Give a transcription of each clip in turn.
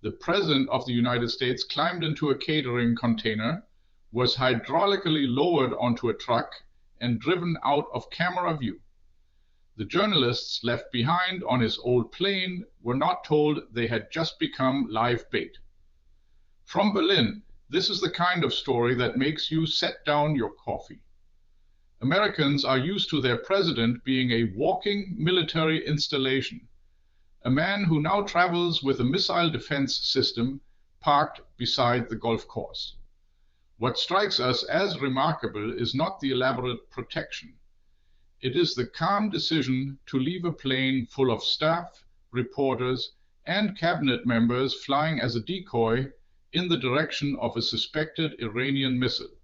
The President of the United States climbed into a catering container, was hydraulically lowered onto a truck, and driven out of camera view. The journalists left behind on his old plane were not told they had just become live bait. From Berlin, this is the kind of story that makes you set down your coffee. Americans are used to their president being a walking military installation, a man who now travels with a missile defense system parked beside the golf course. What strikes us as remarkable is not the elaborate protection. It is the calm decision to leave a plane full of staff, reporters, and cabinet members flying as a decoy in the direction of a suspected Iranian missile.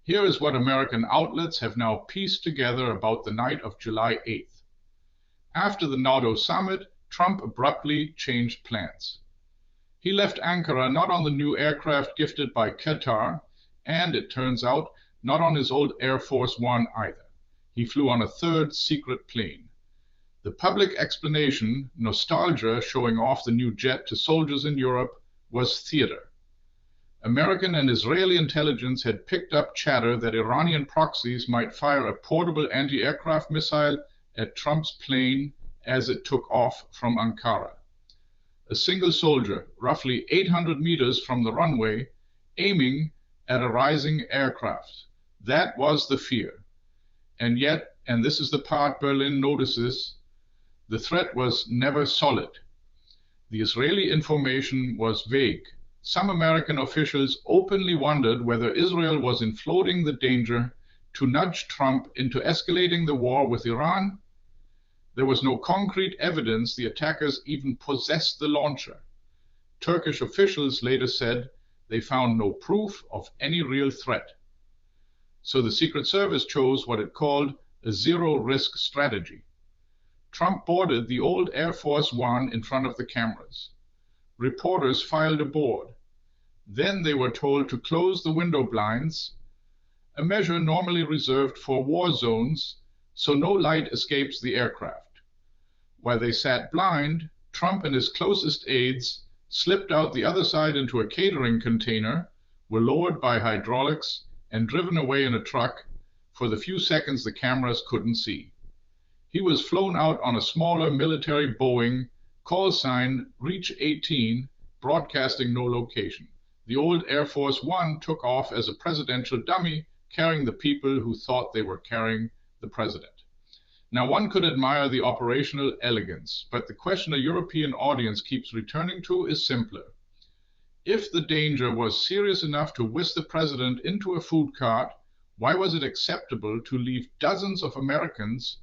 Here is what American outlets have now pieced together about the night of July 8th. After the NATO summit, Trump abruptly changed plans. He left Ankara not on the new aircraft gifted by Qatar, and it turns out, not on his old Air Force One either. He flew on a third secret plane. The public explanation, nostalgia showing off the new jet to soldiers in Europe, was theater. American and Israeli intelligence had picked up chatter that Iranian proxies might fire a portable anti-aircraft missile at Trump's plane as it took off from Ankara. A single soldier, roughly 800 meters from the runway, aiming at a rising aircraft. That was the fear. And yet, and this is the part Berlin notices, the threat was never solid. The Israeli information was vague. Some American officials openly wondered whether Israel was inflating the danger to nudge Trump into escalating the war with Iran. There was no concrete evidence the attackers even possessed the launcher. Turkish officials later said they found no proof of any real threat. So the Secret Service chose what it called a zero-risk strategy. Trump boarded the old Air Force One in front of the cameras. Reporters filed aboard. Then they were told to close the window blinds, a measure normally reserved for war zones, so no light escapes the aircraft. While they sat blind, Trump and his closest aides slipped out the other side into a catering container, were lowered by hydraulics, and driven away in a truck for the few seconds the cameras couldn't see. He was flown out on a smaller military Boeing, call sign Reach 18, broadcasting no location. The old Air Force One took off as a presidential dummy, carrying the people who thought they were carrying the president. Now, one could admire the operational elegance, but the question a European audience keeps returning to is simpler. If the danger was serious enough to whisk the president into a food cart, why was it acceptable to leave dozens of Americans,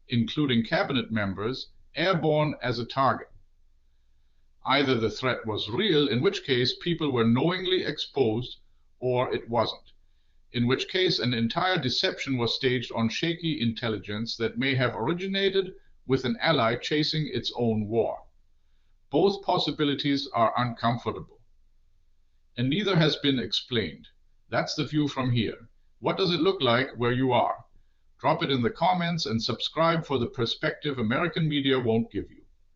including cabinet members, airborne as a target? Either the threat was real, in which case people were knowingly exposed, or it wasn't, in which case an entire deception was staged on shaky intelligence that may have originated with an ally chasing its own war. Both possibilities are uncomfortable, and neither has been explained. That's the view from here. What does it look like where you are? Drop it in the comments and subscribe for the perspective American media won't give you.